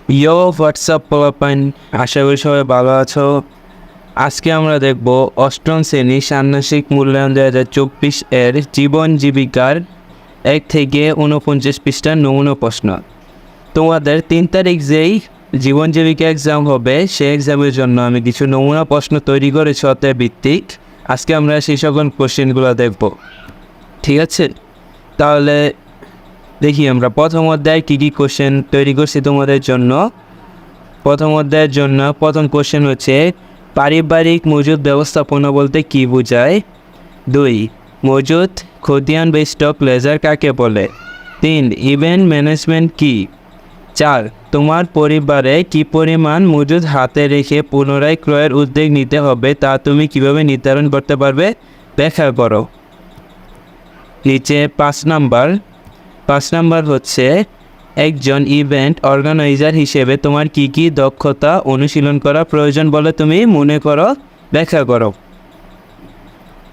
WhatsApp পোলাপাইন, আশা করি সবাই ভালো আছো। আজকে আমরা দেখব অষ্টম শ্রেণী ষান্মাসিক মূল্যায়ন 2024 এর জীবন জীবিকার 1 থেকে 49 পৃষ্ঠার নমুনা প্রশ্ন। তোমাদের 3 তারিখ যেই জীবন জীবিকা এক্সাম হবে সেই এক্সামের জন্য আমি কিছু নমুনা প্রশ্ন তৈরি করেছি অধ্যায় ভিত্তিক। আজকে আমরা সেই সকল কোশ্চেনগুলো দেখব, ঠিক আছে? তাহলে দেখি আমরা প্রথম অধ্যায় কী কী কোশ্চেন তৈরি করছি তোমাদের জন্য। প্রথম অধ্যায়ের জন্য প্রথম কোশ্চেন হচ্ছে পারিবারিক মজুদ ব্যবস্থাপনা বলতে কী বোঝায়। 2, মজুদ খতিয়ান বা স্টক লেজার কাকে বলে। 3, ইভেন্ট ম্যানেজমেন্ট কী। 4, তোমার পরিবারে কী পরিমাণ মজুদ হাতে রেখে পুনরায় ক্রয়ের উদ্যোগ নিতে হবে তা তুমি কিভাবে নির্ধারণ করতে পারবে, ব্যাখ্যা করো। নিচে 5 নাম্বার হচ্ছে একজন ইভেন্ট অর্গানাইজার হিসেবে তোমার কি কি দক্ষতা অনুশীলন করা প্রয়োজন বলে তুমি মনে করো, ব্যাখ্যা করো।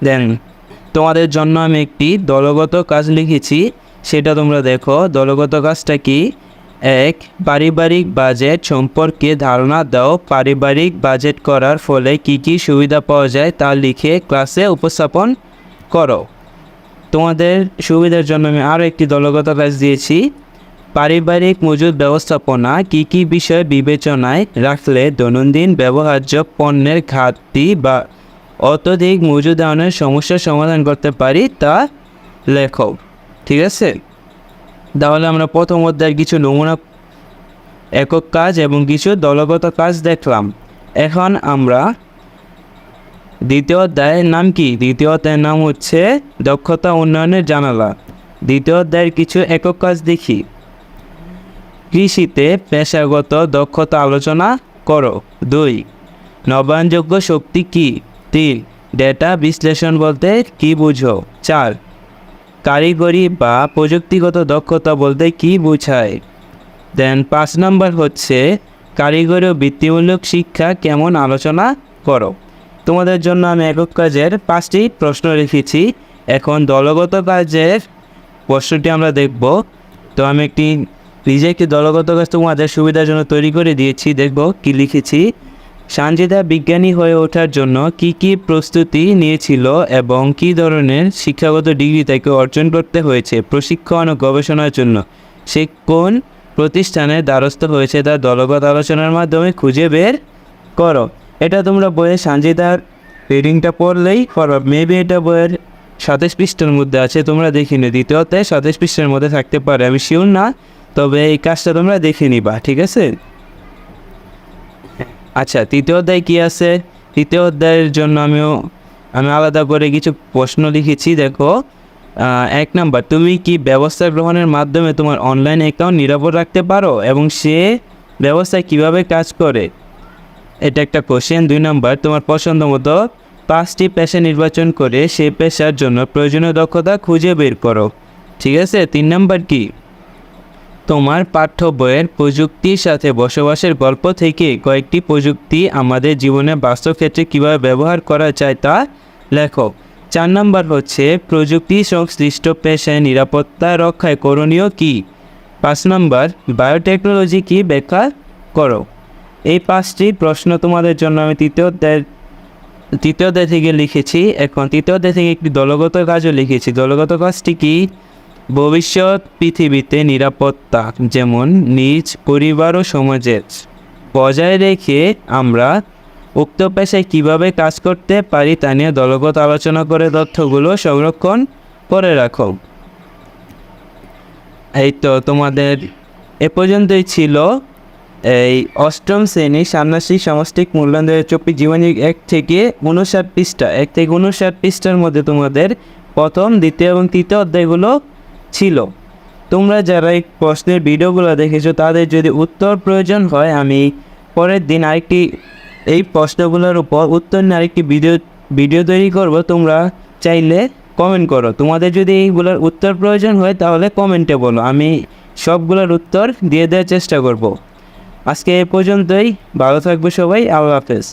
দেন তোমাদের জন্য আমি একটি দলগত কাজ লিখেছি, সেটা তোমরা দেখো। দলগত কাজটা কি? 1, পারিবারিক বাজেট সম্পর্কে ধারণা দাও। পারিবারিক বাজেট করার ফলে কি কি সুবিধা পাওয়া যায় তা লিখে ক্লাসে উপস্থাপন করো। তোমাদের সুবিধার জন্য আমি আরও একটি দলগত কাজ দিয়েছি। পারিবারিক মজুদ ব্যবস্থাপনা কী কী বিষয় বিবেচনায় রাখলে দৈনন্দিন ব্যবহার্য পণ্যের ঘাটতি বা অত্যধিক মজুদায়নের সমস্যার সমাধান করতে পারি তা লেখো, ঠিক আছে? তাহলে আমরা প্রথম অধ্যায়ের কিছু নমুনা একক কাজ এবং কিছু দলগত কাজ দেখলাম। এখন আমরা দ্বিতীয় অধ্যায়ের নাম কি? দ্বিতীয় অধ্যায়ের নাম হচ্ছে দক্ষতা উন্নয়নের জানালা। দ্বিতীয় অধ্যায়ের কিছু একক কাজ দেখি। কৃষিতে পেশাগত দক্ষতা আলোচনা করো। 2, নবায়নযোগ্য শক্তি কী। 3, ডেটা বিশ্লেষণ বলতে কী বুঝো। 4, কারিগরি বা প্রযুক্তিগত দক্ষতা বলতে কী বোঝায়। দেন 5 নাম্বার হচ্ছে কারিগরি ও বৃত্তিমূলক শিক্ষা কেমন আলোচনা করো। তোমাদের জন্য আমি একক কাজের 5টি প্রশ্ন রেখেছি। এখন দলগত কাজের প্রশ্নটি আমরা দেখব। তো আমি নিজে একটি দলগত কাজ তোমাদের সুবিধার জন্য তৈরি করে দিয়েছি। দেখব কি লিখেছি। সানজিদা বিজ্ঞানী হয়ে ওঠার জন্য কি কি প্রস্তুতি নিয়েছিল এবং কী ধরনের শিক্ষাগত ডিগ্রি তাকে অর্জন করতে হয়েছে প্রশিক্ষণ ও গবেষণার জন্য। সে কোন প্রতিষ্ঠানের দ্বারস্থ হয়েছে তা দলগত আলোচনার মাধ্যমে খুঁজে বের করো। এটা তোমরা বইয়ের সানজিদার রিডিংটা পড়লেই পারো। মেবি এটা বইয়ের 27 পৃষ্ঠার মধ্যে আছে, তোমরা দেখে নিও। দ্বিতীয় অধ্যায় 27 পৃষ্ঠার মধ্যে থাকতে পারে, আমি শিওর না, তবে এই কাজটা তোমরা দেখে নিবা, ঠিক আছে? আচ্ছা, তৃতীয় অধ্যায় কী আছে? তৃতীয় অধ্যায়ের জন্য আমি আলাদা করে কিছু প্রশ্ন লিখেছি। দেখো, 1 নাম্বার, তুমি কি ব্যবস্থা গ্রহণের মাধ্যমে তোমার অনলাইন অ্যাকাউন্ট নিরাপদ রাখতে পারো এবং সে ব্যবস্থায় কীভাবে কাজ করে, এটা একটা কোশ্চেন। 2 নাম্বার, তোমার পছন্দ মতো 5টি পেশা নির্বাচন করে সেই পেশার জন্য প্রয়োজনীয় দক্ষতা খুঁজে বের করো, ঠিক আছে? 3 নাম্বার কি? তোমার পাঠ্য বইয়ের প্রযুক্তির সাথে বসবাসের গল্প থেকে কয়েকটি প্রযুক্তি আমাদের জীবনে বাস্তব ক্ষেত্রে কীভাবে ব্যবহার করা যায় তা লেখো। 4 নাম্বার হচ্ছে প্রযুক্তি সংশ্লিষ্ট পেশায় নিরাপত্তা রক্ষায় করণীয় কী। 5 নাম্বার, বায়োটেকনোলজি কী ব্যাখ্যা করো। এই 5টি প্রশ্ন তোমাদের জন্য আমি তৃতীয় অধ্যায় থেকে লিখেছি। এখন তৃতীয় অধ্যায় থেকে একটি দলগত কাজও লিখেছি। দলগত কাজটি কি? ভবিষ্যৎ পৃথিবীতে নিরাপত্তা যেমন নিজ পরিবার ও সমাজের বজায় রেখে আমরা উক্ত পেশায় কীভাবে কাজ করতে পারি তা নিয়ে দলগত আলোচনা করে তথ্যগুলো সংরক্ষণ করে রাখো। এই তো তোমাদের এ পর্যন্তই ছিল এই অষ্টম শ্রেণীর ষান্মাসিক সামষ্টিক মূল্যায়ন 2024 জীবনী 1 থেকে 59 পৃষ্ঠা। 1 থেকে 59 পৃষ্ঠার মধ্যে তোমাদের প্রথম, দ্বিতীয় এবং তৃতীয় অধ্যায়গুলো ছিল। তোমরা যারা এই প্রশ্নের ভিডিওগুলো দেখেছো তাদের যদি উত্তর প্রয়োজন হয়, আমি পরের দিন এই প্রশ্নগুলোর উপর উত্তর নিয়ে আরেকটি ভিডিও তৈরি করব। তোমরা চাইলে কমেন্ট করো। তোমাদের যদি এইগুলোর উত্তর প্রয়োজন হয় তাহলে কমেন্টে বলো, আমি সবগুলোর উত্তর দিয়ে দেওয়ার চেষ্টা করব। আজকে এ পর্যন্তই। ভালো থাকবে সবাই। আল্লাহ হাফেজ।